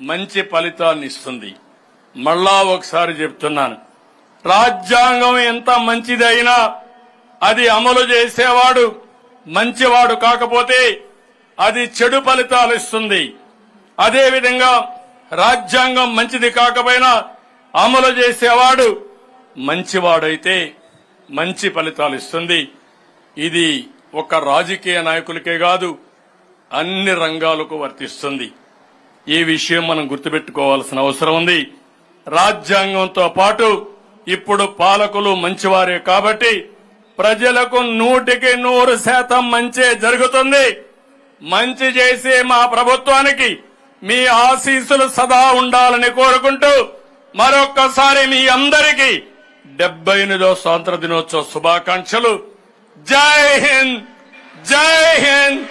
మంచి ఫలితాన్ని ఇస్తుంది. మళ్ళా ఒకసారి చెప్తున్నాను, రాజ్యాంగం ఎంత మంచిదైనా అది అమలు చేసేవాడు మంచివాడు కాకపోతే అది చెడు ఫలితాలు ఇస్తుంది. అదేవిధంగా రాజ్యాంగం మంచిది కాకపోయినా అమలు చేసేవాడు మంచివాడైతే మంచి ఫలితాలు ఇస్తుంది. ఇది ఒక రాజకీయ నాయకులకే కాదు, అన్ని రంగాలకు వర్తిస్తుంది. ఈ విషయం మనం గుర్తుపెట్టుకోవాల్సిన అవసరం ఉంది. రాజ్యాంగంతో పాటు ఇప్పుడు పాలకులు మంచివారే కాబట్టి ప్రజలకు 100% మంచే జరుగుతుంది. మంచి చేసే మా ప్రభుత్వానికి మీ ఆశీస్సులు సదా ఉండాలని కోరుకుంటూ మరొక్కసారి మీ అందరికీ 78వ స్వాతంత్ర దినోత్సవ శుభాకాంక్షలు. జై హింద్, జై హింద్.